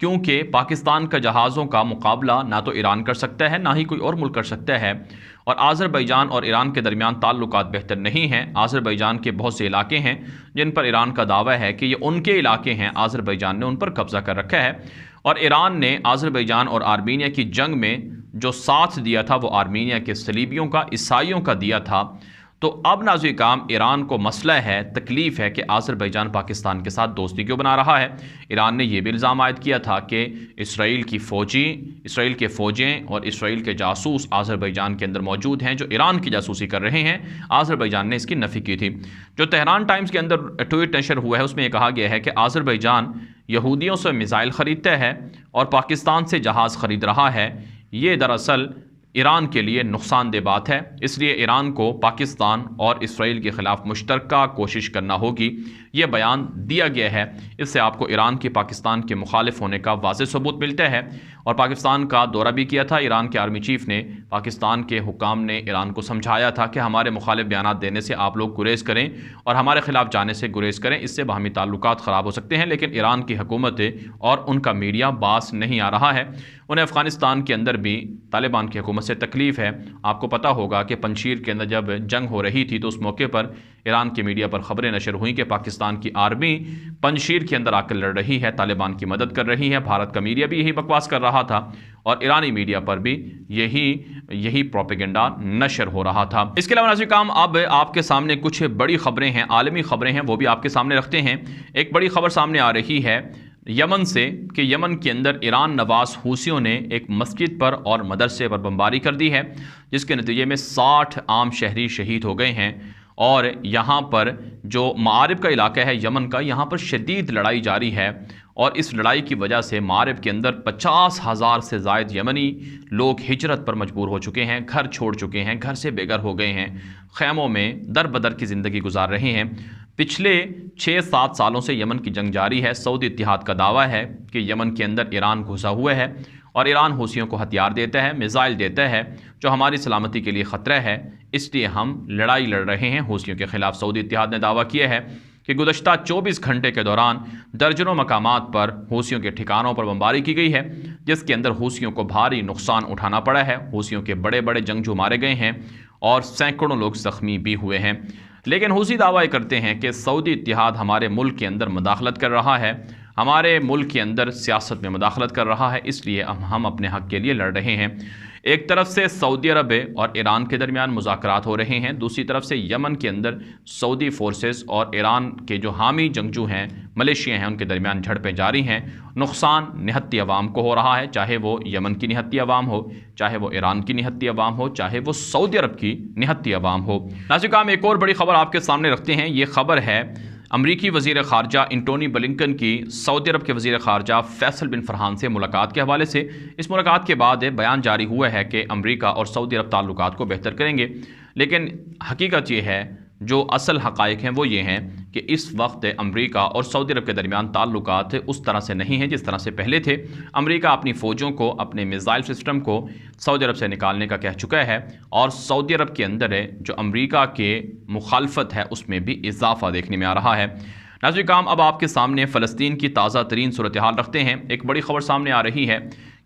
کیونکہ پاکستان کا جہازوں کا مقابلہ نہ تو ایران کر سکتا ہے نہ ہی کوئی اور ملک کر سکتا ہے، اور آذربائیجان اور ایران کے درمیان تعلقات بہتر نہیں ہیں۔ آذربائیجان کے بہت سے علاقے ہیں جن پر ایران کا دعویٰ ہے کہ یہ ان کے علاقے ہیں، آذربائیجان نے ان پر قبضہ کر رکھا ہے، اور ایران نے آذربائیجان اور آرمینیا کی جنگ میں جو ساتھ دیا تھا وہ آرمینیا کے صلیبیوں کا، عیسائیوں کا دیا تھا۔ تو اب ناظرین کرام ایران کو مسئلہ ہے، تکلیف ہے کہ آذربائیجان پاکستان کے ساتھ دوستی کیوں بنا رہا ہے۔ ایران نے یہ بھی الزام عائد کیا تھا کہ اسرائیل کے فوجیں اور اسرائیل کے جاسوس آذربائیجان کے اندر موجود ہیں جو ایران کی جاسوسی کر رہے ہیں۔ آذربائیجان نے اس کی نفی کی تھی۔ جو تہران ٹائمز کے اندر ٹویٹ نشر ہوا ہے اس میں یہ کہا گیا ہے کہ آذربائیجان یہودیوں سے میزائل خریدتا ہے اور پاکستان سے جہاز خرید رہا ہے۔ یہ دراصل ایران کے لیے نقصان دہ بات ہے، اس لیے ایران کو پاکستان اور اسرائیل کے خلاف مشترکہ کوشش کرنا ہوگی۔ یہ بیان دیا گیا ہے، اس سے آپ کو ایران کے پاکستان کے مخالف ہونے کا واضح ثبوت ملتا ہے، اور پاکستان کا دورہ بھی کیا تھا۔ ایران کے آرمی چیف نے، پاکستان کے حکام نے ایران کو سمجھایا تھا کہ ہمارے مخالف بیانات دینے سے آپ لوگ گریز کریں اور ہمارے خلاف جانے سے گریز کریں، اس سے باہمی تعلقات خراب ہو سکتے ہیں۔ لیکن ایران کی حکومت اور ان کا میڈیا باز نہیں آ رہا ہے۔ انہیں افغانستان کے اندر بھی طالبان کی حکومت سے تکلیف ہے۔ آپ کو پتہ ہوگا کہ پنجشیر کے اندر جب جنگ ہو رہی تھی تو اس موقع پر ایران کی میڈیا پر خبریں نشر ہوئیں کہ پاکستان کی آرمی پنجشیر کے اندر آ کر لڑ رہی ہے، طالبان کی مدد کر رہی ہے۔ بھارت کا میڈیا بھی یہی بکواس کر رہا تھا اور ایرانی میڈیا پر بھی یہی پروپیگنڈا نشر ہو رہا تھا۔ اس کے علاوہ ناظرین کرام اب آپ کے سامنے کچھ بڑی خبریں ہیں، عالمی خبریں ہیں، وہ بھی آپ کے سامنے رکھتے ہیں۔ ایک بڑی خبر سامنے آ رہی ہے یمن سے کہ یمن کے اندر ایران نواز حوثیوں نے ایک مسجد پر اور مدرسے پر بمباری کر دی ہے، جس کے نتیجے میں 60 عام شہری شہید ہو گئے ہیں، اور یہاں پر جو معارب کا علاقہ ہے یمن کا، یہاں پر شدید لڑائی جاری ہے، اور اس لڑائی کی وجہ سے معارب کے اندر 50,000 سے زائد یمنی لوگ ہجرت پر مجبور ہو چکے ہیں، گھر چھوڑ چکے ہیں، گھر سے بے گھر ہو گئے ہیں، خیموں میں در بدر کی زندگی گزار رہے ہیں۔ پچھلے 6-7 سالوں سے یمن کی جنگ جاری ہے۔ سعودی اتحاد کا دعویٰ ہے کہ یمن کے اندر ایران گھسا ہوا ہے اور ایران حوثیوں کو ہتھیار دیتا ہے، میزائل دیتا ہے، جو ہماری سلامتی کے لیے خطرہ ہے، اس لیے ہم لڑائی لڑ رہے ہیں حوثیوں کے خلاف۔ سعودی اتحاد نے دعویٰ کیا ہے کہ گزشتہ 24 گھنٹے کے دوران درجنوں مقامات پر حوثیوں کے ٹھکانوں پر بمباری کی گئی ہے، جس کے اندر حوثیوں کو بھاری نقصان اٹھانا پڑا ہے۔ حوثیوں کے بڑے بڑے جنگجو مارے گئے ہیں اور سینکڑوں لوگ زخمی بھی ہوئے ہیں۔ لیکن حوثی دعویٰ کرتے ہیں کہ سعودی اتحاد ہمارے ملک کے اندر مداخلت کر رہا ہے، ہمارے ملک کے اندر سیاست میں مداخلت کر رہا ہے، اس لیے ہم اپنے حق کے لیے لڑ رہے ہیں۔ ایک طرف سے سعودی عرب اور ایران کے درمیان مذاکرات ہو رہے ہیں، دوسری طرف سے یمن کے اندر سعودی فورسز اور ایران کے جو حامی جنگجو ہیں، ملیشیا ہیں، ان کے درمیان جھڑپیں جاری ہیں۔ نقصان نہتی عوام کو ہو رہا ہے، چاہے وہ یمن کی نہتی عوام ہو، چاہے وہ ایران کی نہتی عوام ہو، چاہے وہ سعودی عرب کی نہتی عوام ہو۔ ناظرین کرام ایک اور بڑی خبر آپ کے سامنے رکھتے ہیں۔ یہ خبر ہے امریکی وزیر خارجہ انٹونی بلنکن کی سعودی عرب کے وزیر خارجہ فیصل بن فرحان سے ملاقات کے حوالے سے۔ اس ملاقات کے بعد بیان جاری ہوا ہے کہ امریکہ اور سعودی عرب تعلقات کو بہتر کریں گے، لیکن حقیقت یہ ہے، جو اصل حقائق ہیں وہ یہ ہیں کہ اس وقت امریکہ اور سعودی عرب کے درمیان تعلقات اس طرح سے نہیں ہیں جس طرح سے پہلے تھے۔ امریکہ اپنی فوجوں کو، اپنے میزائل سسٹم کو سعودی عرب سے نکالنے کا کہہ چکا ہے، اور سعودی عرب کے اندر جو امریکہ کے مخالفت ہے اس میں بھی اضافہ دیکھنے میں آ رہا ہے۔ ناظرین کرام اب آپ کے سامنے فلسطین کی تازہ ترین صورتحال رکھتے ہیں۔ ایک بڑی خبر سامنے آ رہی ہے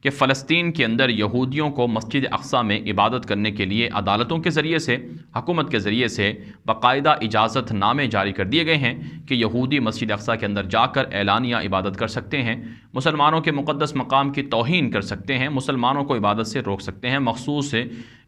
کہ فلسطین کے اندر یہودیوں کو مسجد اقصیٰ میں عبادت کرنے کے لیے عدالتوں کے ذریعے سے، حکومت کے ذریعے سے باقاعدہ اجازت نامے جاری کر دیے گئے ہیں کہ یہودی مسجد اقصیٰ کے اندر جا کر اعلانیہ عبادت کر سکتے ہیں، مسلمانوں کے مقدس مقام کی توہین کر سکتے ہیں، مسلمانوں کو عبادت سے روک سکتے ہیں۔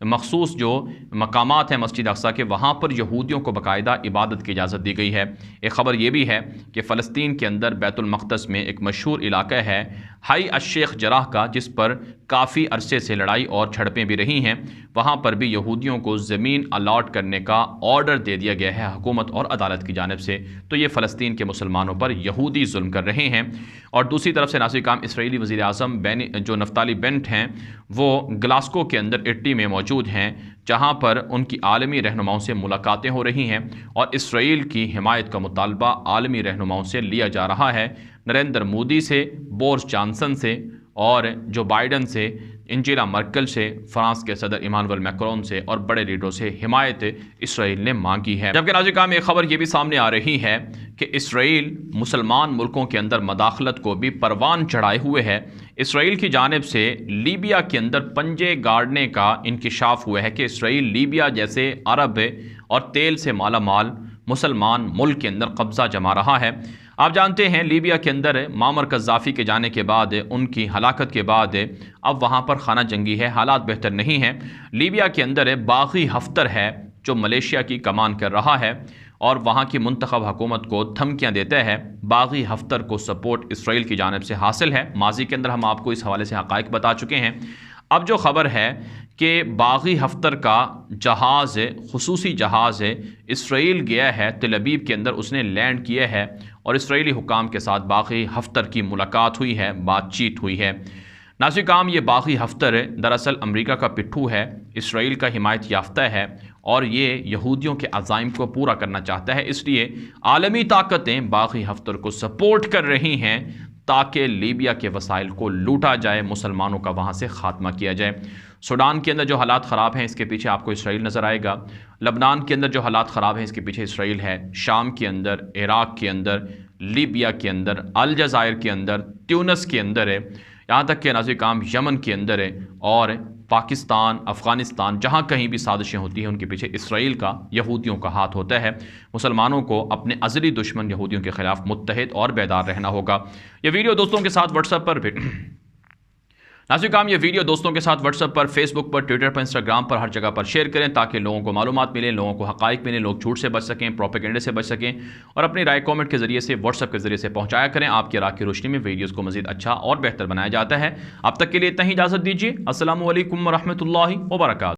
مخصوص جو مقامات ہیں مسجد اقصیٰ کے، وہاں پر یہودیوں کو باقاعدہ عبادت کی اجازت دی گئی ہے۔ ایک خبر یہ بھی ہے کہ فلسطین کے اندر بیت المقدس میں ایک مشہور علاقہ ہے ہائی الشیخ جراح کا، جس پر کافی عرصے سے لڑائی اور جھڑپیں بھی رہی ہیں، وہاں پر بھی یہودیوں کو زمین الاٹ کرنے کا آرڈر دے دیا گیا ہے حکومت اور عدالت کی جانب سے۔ تو یہ فلسطین کے مسلمانوں پر یہودی ظلم کر رہے ہیں۔ اور دوسری طرف سے ناظرین کرام اسرائیلی وزیر اعظم جو نفتالی بینٹ ہیں، وہ گلاسکو کے اندر اٹلی میں موجود ہیں، جہاں پر ان کی عالمی رہنماؤں سے ملاقاتیں ہو رہی ہیں اور اسرائیل کی حمایت کا مطالبہ عالمی رہنماؤں سے لیا جا رہا ہے۔ نریندر مودی سے، بورس جانسن سے اور جو بائیڈن سے انجیلا مرکل سے، فرانس کے صدر ایمانوئل میکرون سے اور بڑے لیڈروں سے حمایت اسرائیل نے مانگی ہے۔ جبکہ ناظرین کرام ایک خبر یہ بھی سامنے آ رہی ہے کہ اسرائیل مسلمان ملکوں کے اندر مداخلت کو بھی پروان چڑھائے ہوئے ہے۔ اسرائیل کی جانب سے لیبیا کے اندر پنجے گاڑنے کا انکشاف ہوا ہے کہ اسرائیل لیبیا جیسے عرب اور تیل سے مالا مال مسلمان ملک کے اندر قبضہ جما رہا ہے۔ آپ جانتے ہیں لیبیا کے اندر معمر قذافی کے جانے کے بعد، ان کی ہلاکت کے بعد اب وہاں پر خانہ جنگی ہے، حالات بہتر نہیں ہیں۔ لیبیا کے اندر باغی حفتر ہے جو ملیشیا کی کمان کر رہا ہے اور وہاں کی منتخب حکومت کو دھمکیاں دیتا ہے۔ باغی حفتر کو سپورٹ اسرائیل کی جانب سے حاصل ہے۔ ماضی کے اندر ہم آپ کو اس حوالے سے حقائق بتا چکے ہیں۔ اب جو خبر ہے کہ باغی حفتر کا جہاز، خصوصی جہاز اسرائیل گیا ہے تل ابیب کے اندر، اس نے لینڈ کیا ہے اور اسرائیلی حکام کے ساتھ باغی حفتر کی ملاقات ہوئی ہے، بات چیت ہوئی ہے۔ ناظرین کرام، یہ باغی حفتر دراصل امریکہ کا پٹھو ہے، اسرائیل کا حمایت یافتہ ہے اور یہ یہودیوں کے عزائم کو پورا کرنا چاہتا ہے۔ اس لیے عالمی طاقتیں باغی حفتر کو سپورٹ کر رہی ہیں تاکہ لیبیا کے وسائل کو لوٹا جائے، مسلمانوں کا وہاں سے خاتمہ کیا جائے۔ سوڈان کے اندر جو حالات خراب ہیں اس کے پیچھے آپ کو اسرائیل نظر آئے گا۔ لبنان کے اندر جو حالات خراب ہیں اس کے پیچھے اسرائیل ہے۔ شام کے اندر، عراق کے اندر، لیبیا کے اندر، الجزائر کے اندر، تیونس کے اندر ہے، یہاں تک کہ ناظرین کرام یمن کے اندر ہے، اور پاکستان، افغانستان، جہاں کہیں بھی سازشیں ہوتی ہیں ان کے پیچھے اسرائیل کا، یہودیوں کا ہاتھ ہوتا ہے۔ مسلمانوں کو اپنے ازلی دشمن یہودیوں کے خلاف متحد اور بیدار رہنا ہوگا۔ یہ ویڈیو دوستوں کے ساتھ واٹس ایپ پر ناظرین کرام، یہ ویڈیو دوستوں کے ساتھ واٹس ایپ پر، فیس بک پر، ٹویٹر پر، انسٹاگرام پر، ہر جگہ پر شیئر کریں تاکہ لوگوں کو معلومات ملیں، لوگوں کو حقائق ملیں، لوگ جھوٹ سے بچ سکیں، پروپیگنڈے سے بچ سکیں، اور اپنی رائے کامنٹ کے ذریعے سے، واٹس ایپ کے ذریعے سے پہنچایا کریں۔ آپ کی رائے کی روشنی میں ویڈیوز کو مزید اچھا اور بہتر بنایا جاتا ہے۔ اب تک کے لیے اتنا ہی اجازت دیجیے۔ السلام علیکم ورحمۃ اللہ وبرکاتہ۔